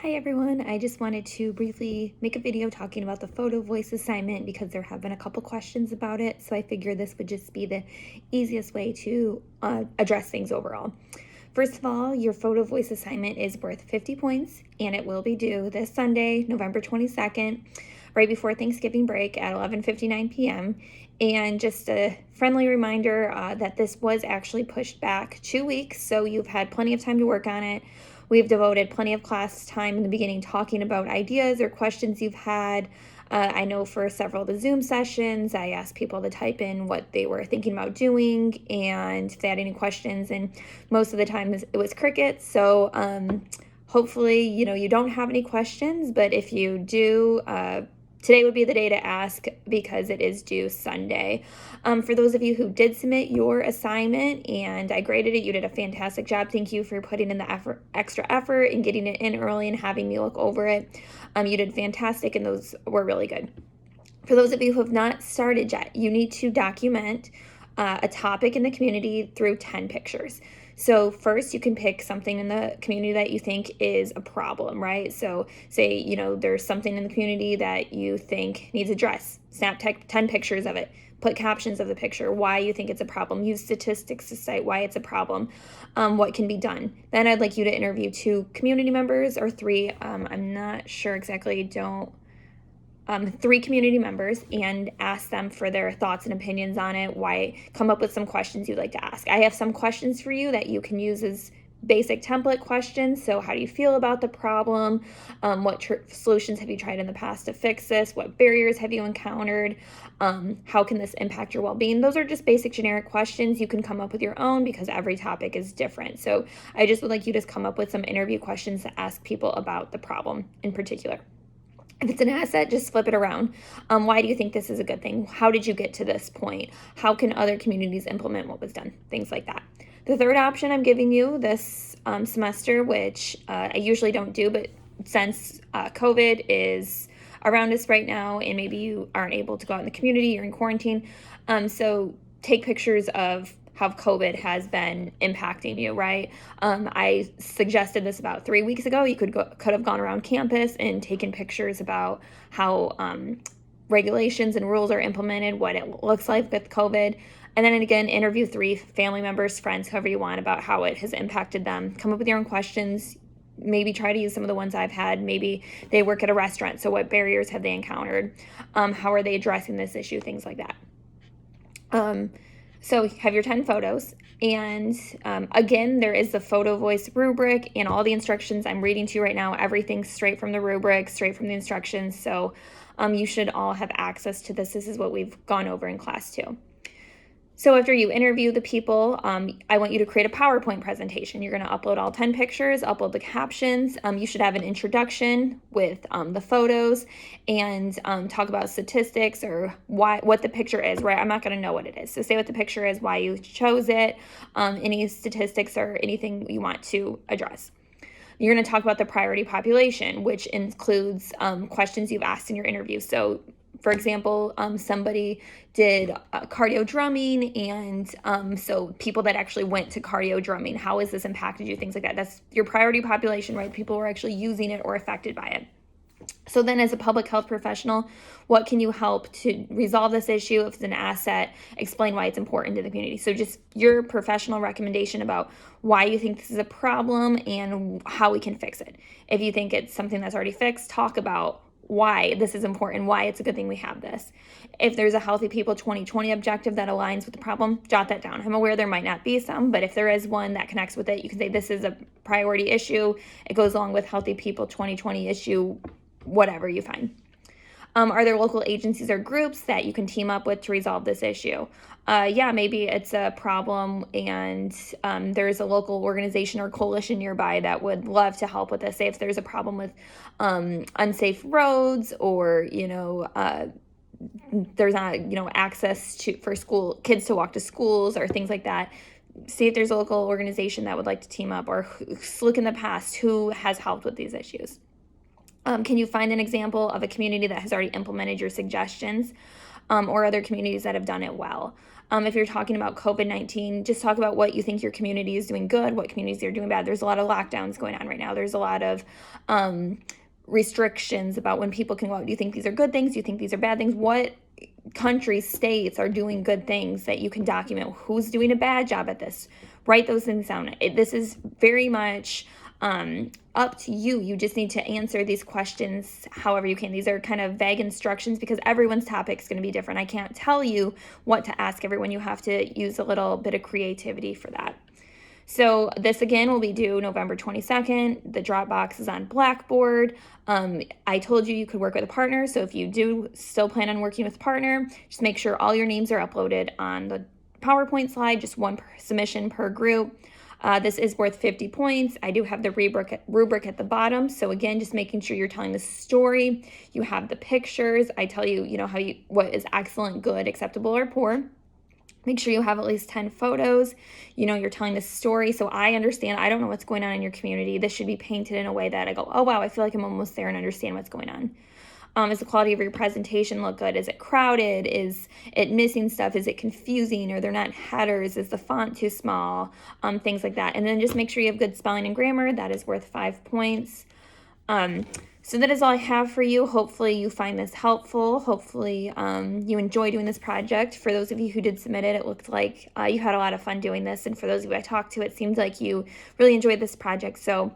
Hi everyone, I just wanted to briefly make a video talking about the Photovoice assignment because there have been a couple questions about it, so I figured this would just be the easiest way to address things overall. First of all, your Photovoice assignment is worth 50 points and it will be due this Sunday, November 22nd, right before Thanksgiving break at 11:59 p.m. And just a friendly reminder that this was actually pushed back 2 weeks, so you've had plenty of time to work on it. We've devoted plenty of class time in the beginning talking about ideas or questions you've had. I know for several of the Zoom sessions, I asked people to type in what they were thinking about doing and if they had any questions, and most of the time it was crickets. So hopefully, you don't have any questions, but if you do, today would be the day to ask because it is due Sunday. For those of you who did submit your assignment and I graded it, you did a fantastic job. Thank you for putting in the extra effort and getting it in early and having me look over it. You did fantastic and those were really good. For those of you who have not started yet, you need to document a topic in the community through 10 pictures. So first you can pick something in the community that you think is a problem, right? So say, there's something in the community that you think needs addressed. Snap 10 pictures of it. Put captions of the picture, why you think it's a problem. Use statistics to cite why it's a problem, what can be done. Then I'd like you to interview 2 community members or 3. I'm not sure exactly, 3 community members and ask them for their thoughts and opinions on it. Come up with some questions you'd like to ask. I have some questions for you that you can use as basic template questions. So how do you feel about the problem? What solutions have you tried in the past to fix this? What barriers have you encountered? How can this impact your well-being? Those are just basic generic questions. You can come up with your own because every topic is different. So I just would like you to come up with some interview questions to ask people about the problem in particular. If it's an asset, just flip it around. Why do you think this is a good thing? How did you get to this point? How can other communities implement what was done? Things like that. The third option I'm giving you this semester, which I usually don't do, but since COVID is around us right now and maybe you aren't able to go out in the community, you're in quarantine, so take pictures of how COVID has been impacting you, right? I suggested this about 3 weeks ago. You could have gone around campus and taken pictures about how regulations and rules are implemented, what it looks like with COVID. And then again, interview 3 family members, friends, whoever you want, about how it has impacted them. Come up with your own questions. Maybe try to use some of the ones I've had. Maybe they work at a restaurant, so what barriers have they encountered? How are they addressing this issue? Things like that. So have your 10 photos, and again, there is the Photovoice rubric and all the instructions I'm reading to you right now. Everything's straight from the rubric, straight from the instructions, so you should all have access to this. This is what we've gone over in class too. So after you interview the people, I want you to create a PowerPoint presentation. You're going to upload all 10 pictures, upload the captions. You should have an introduction with the photos and talk about statistics or what the picture is, right? I'm not going to know what it is. So say what the picture is, why you chose it, any statistics or anything you want to address. You're going to talk about the priority population, which includes questions you've asked in your interview. So for example, somebody did cardio drumming, and so people that actually went to cardio drumming, how has this impacted you? Things like that. That's your priority population, right? People who are actually using it or affected by it. So then as a public health professional, what can you help to resolve this issue? If it's an asset, explain why it's important to the community. So just your professional recommendation about why you think this is a problem and how we can fix it. If you think it's something that's already fixed, talk about why this is important, why it's a good thing we have this. If there's a Healthy People 2020 objective that aligns with the problem, jot that down. I'm aware there might not be some, but if there is one that connects with it, you can say this is a priority issue. It goes along with Healthy People 2020 issue, whatever you find. Are there local agencies or groups that you can team up with to resolve this issue? Yeah, maybe it's a problem and there's a local organization or coalition nearby that would love to help with this. Say if there's a problem with unsafe roads or, there's not, access for kids to walk to schools or things like that. See if there's a local organization that would like to team up, or look in the past who has helped with these issues. Can you find an example of a community that has already implemented your suggestions? or other communities that have done it well. If you're talking about COVID-19, just talk about what you think your community is doing good, what communities are doing bad. There's a lot of lockdowns going on right now. There's a lot of restrictions about when people can go out. Do you think these are good things? Do you think these are bad things? What countries, states are doing good things that you can document? Who's doing a bad job at this? Write those things down. This is very much up to you. You just need to answer these questions however you can. These are kind of vague instructions because everyone's topic is going to be different. I can't tell you what to ask everyone. You have to use a little bit of creativity for that. So this again will be due November 22nd. The Dropbox is on Blackboard. I told you could work with a partner. So if you do still plan on working with a partner, just make sure all your names are uploaded on the PowerPoint slide, just one submission per group. This is worth 50 points. I do have the rubric at the bottom. So again, just making sure you're telling the story. You have the pictures. I tell you, what is excellent, good, acceptable, or poor. Make sure you have at least 10 photos. You're telling the story. So I understand. I don't know what's going on in your community. This should be painted in a way that I go, oh, wow, I feel like I'm almost there and understand what's going on. Does the quality of your presentation look good? Is it crowded? Is it missing stuff? Is it confusing? Are there not headers? Is the font too small? Things like that. And then just make sure you have good spelling and grammar. That is worth 5 points. So that is all I have for you. Hopefully you find this helpful. Hopefully you enjoy doing this project. For those of you who did submit it, it looked like you had a lot of fun doing this. And for those of you I talked to, it seemed like you really enjoyed this project. So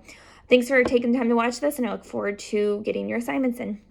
thanks for taking the time to watch this, and I look forward to getting your assignments in.